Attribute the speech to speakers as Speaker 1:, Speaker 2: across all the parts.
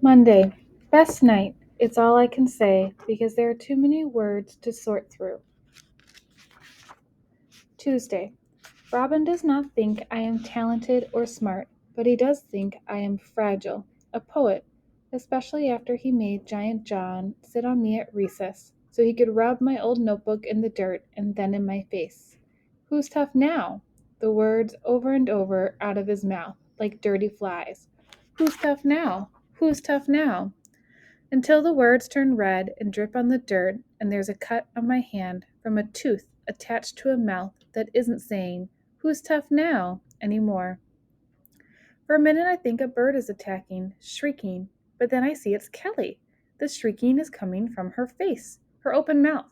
Speaker 1: Monday. Best night. It's all I can say because there are too many words to sort through. Tuesday. Robin does not think I am talented or smart, but he does think I am fragile, a poet, especially after he made Giant John sit on me at recess so he could rub my old notebook in the dirt and then in my face. Who's tough now? The words over and over out of his mouth, like dirty flies. Who's tough now? Who's tough now? Until the words turn red and drip on the dirt, and there's a cut on my hand from a tooth attached to a mouth that isn't saying, "Who's tough now?" anymore. For a minute, I think a bird is attacking, shrieking, but then I see it's Kelly. The shrieking is coming from her face, her open mouth,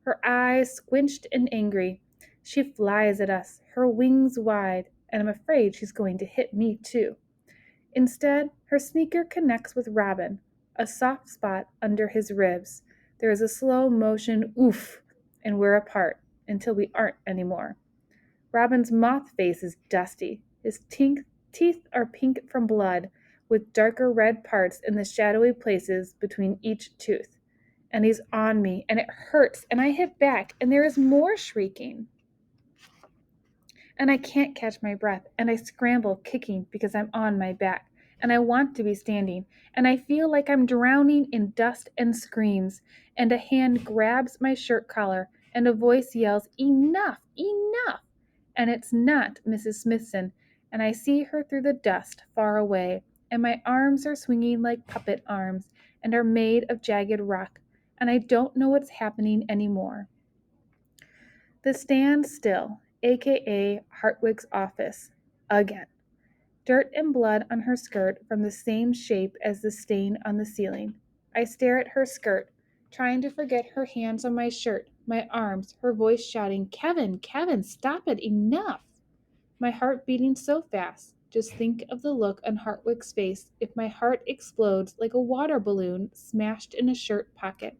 Speaker 1: her eyes squinched and angry. She flies at us, her wings wide, and I'm afraid she's going to hit me too. Instead, her sneaker connects with Robin, a soft spot under his ribs. There is a slow motion oof, and we're apart until we aren't anymore. Robin's moth face is dusty. His teeth are pink from blood, with darker red parts in the shadowy places between each tooth. And he's on me, and it hurts, and I hit back, and there is more shrieking. And I can't catch my breath, and I scramble, kicking because I'm on my back, and I want to be standing, and I feel like I'm drowning in dust and screams, and a hand grabs my shirt collar, and a voice yells, "Enough! Enough!" And it's not Mrs. Smithson, and I see her through the dust far away, and my arms are swinging like puppet arms, and are made of jagged rock, and I don't know what's happening anymore. The stand still, aka Hartwig's office, again. Dirt and blood on her skirt from the same shape as the stain on the ceiling. I stare at her skirt, trying to forget her hands on my shirt, my arms, her voice shouting, "Kevin, Kevin, stop it, enough!" My heart beating so fast. Just think of the look on Hartwig's face if my heart explodes like a water balloon smashed in a shirt pocket.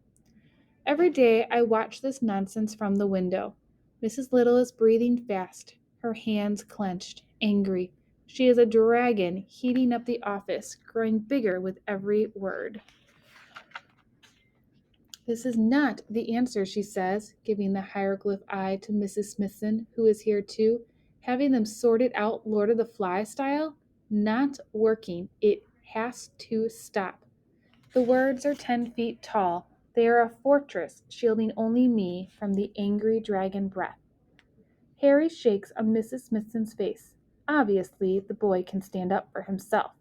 Speaker 1: Every day I watch this nonsense from the window. Mrs. Little is breathing fast, her hands clenched, angry. She is a dragon heating up the office, growing bigger with every word. "This is not the answer," she says, giving the hieroglyph eye to Mrs. Smithson, who is here too, having them sorted out Lord of the Flies style. "Not working. It has to stop." The words are 10 feet tall. They are a fortress, shielding only me from the angry dragon breath. Harry shakes on Mrs. Smithson's face. Obviously, the boy can stand up for himself.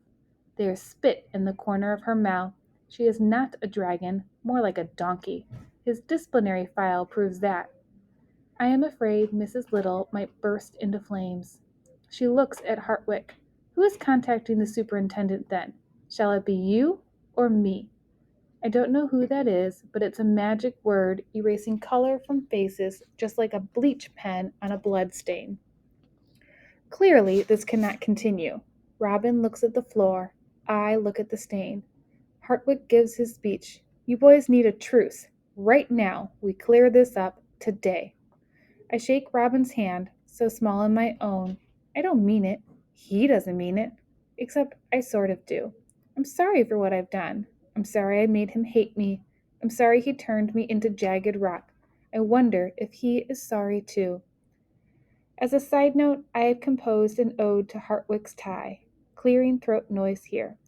Speaker 1: There is spit in the corner of her mouth. She is not a dragon, more like a donkey. His disciplinary file proves that. I am afraid Mrs. Little might burst into flames. She looks at Hartwick. Who is contacting the superintendent then? Shall it be you or me? I don't know who that is, but it's a magic word erasing color from faces just like a bleach pen on a blood stain. Clearly, this cannot continue. Robin looks at the floor. I look at the stain. Hartwick gives his speech. "You boys need a truce. Right now. We clear this up today." I shake Robin's hand, so small in my own. I don't mean it. He doesn't mean it. Except I sort of do. I'm sorry for what I've done. I'm sorry I made him hate me. I'm sorry he turned me into jagged rock. I wonder if he is sorry too. As a side note, I had composed an ode to Hartwick's tie. Clearing throat noise here.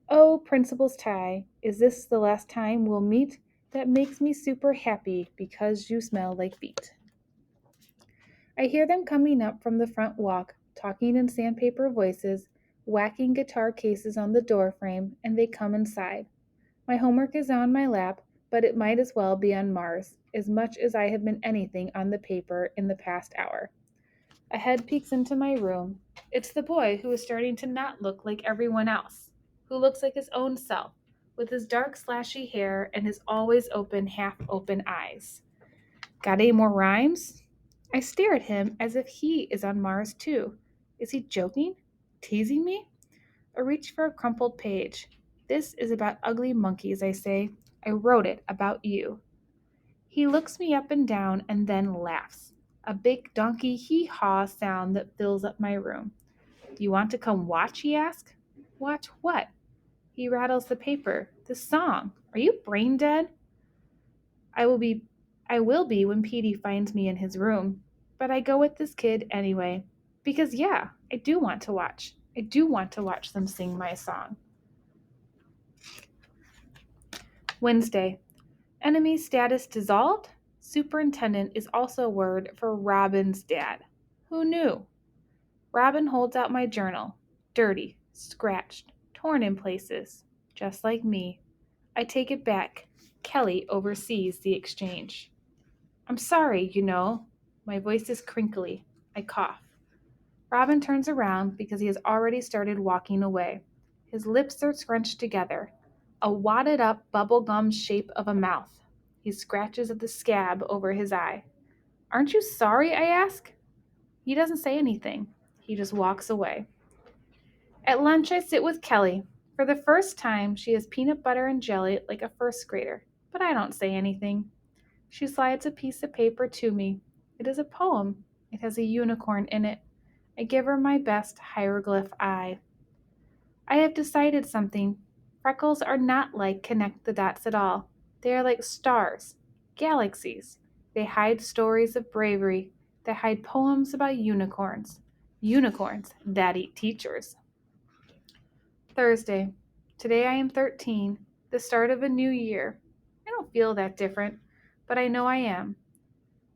Speaker 1: "Oh, Principal's tie, is this the last time we'll meet? That makes me super happy because you smell like feet." I hear them coming up from the front walk, talking in sandpaper voices, whacking guitar cases on the doorframe, and they come inside. My homework is on my lap, but it might as well be on Mars, as much as I have been anything on the paper in the past hour. A head peeks into my room. It's the boy who is starting to not look like everyone else, who looks like his own self, with his dark slashy hair and his always open, half-open eyes. "Got any more rhymes?" I stare at him as if he is on Mars too. Is he joking? Teasing me? I reach for a crumpled page. "This is about ugly monkeys," I say. "I wrote it about you." He looks me up and down and then laughs. A big donkey hee-haw sound that fills up my room. "Do you want to come watch?" he asks. "Watch what?" He rattles the paper. The song. Are you brain dead? I will be I will be when Petey finds me in his room. But I go with this kid anyway. Because yeah, I do want to watch. I do want to watch them sing my song. Wednesday. Enemy status dissolved? Superintendent is also a word for Robin's dad. Who knew? Robin holds out my journal. Dirty, scratched, torn in places. Just like me. I take it back. Kelly oversees the exchange. I'm sorry, you know. My voice is crinkly. I cough. Robin turns around because he has already started walking away. His lips are scrunched together, a wadded up bubblegum shape of a mouth. He scratches at the scab over his eye. Aren't you sorry? I ask. He doesn't say anything. He just walks away. At lunch, I sit with Kelly. For the first time, she has peanut butter and jelly like a first grader, but I don't say anything. She slides a piece of paper to me. It is a poem. It has a unicorn in it. I give her my best hieroglyph eye. I have decided something. Freckles are not like connect the dots at all. They are like stars, galaxies. They hide stories of bravery. They hide poems about unicorns. Unicorns that eat teachers. Thursday. Today I am 13, the start of a new year. I don't feel that different, but I know I am.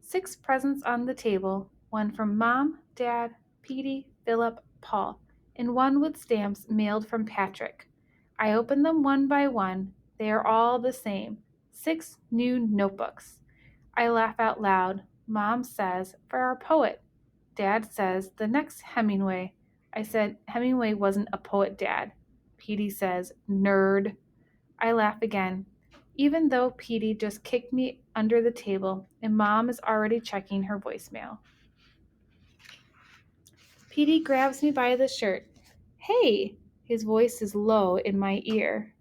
Speaker 1: 6 presents on the table, one from Mom, Dad, Petey, Philip, Paul, and one with stamps mailed from Patrick. I open them one by one. They are all the same. 6 new notebooks. I laugh out loud. Mom says, for our poet. Dad says, the next Hemingway. I said, Hemingway wasn't a poet, Dad. Petey says, nerd. I laugh again, even though Petey just kicked me under the table and Mom is already checking her voicemail. Petey grabs me by the shirt. Hey! His voice is low in my ear.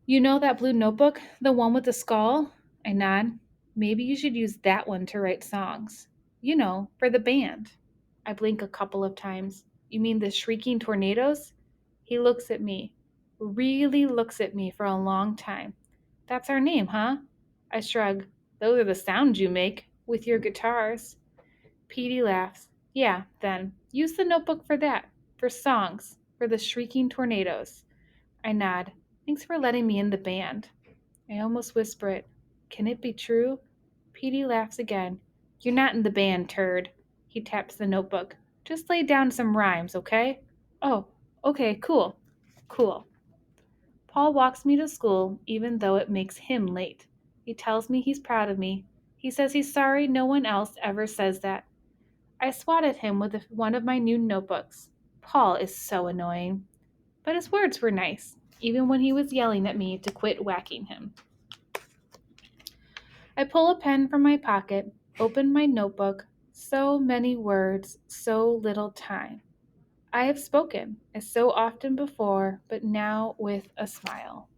Speaker 1: You know that blue notebook? The one with the skull? I nod. Maybe you should use that one to write songs. You know, for the band. I blink a couple of times. You mean the shrieking tornadoes? He looks at me. Really looks at me for a long time. That's our name, huh? I shrug. Those are the sounds you make with your guitars. Petey laughs. Yeah, then. Use the notebook for that. For songs. For the shrieking tornadoes. I nod. Thanks for letting me in the band. I almost whisper it. Can it be true? Petey laughs again. You're not in the band, turd. He taps the notebook. Just lay down some rhymes, okay? Oh, okay, cool. Cool. Paul walks me to school, even though it makes him late. He tells me he's proud of me. He says he's sorry no one else ever says that. I swat at him with one of my new notebooks. Paul is so annoying. But his words were nice, even when he was yelling at me to quit whacking him. I pull a pen from my pocket, open my notebook. So many words, so little time. I have spoken, as so often before, but now with a smile.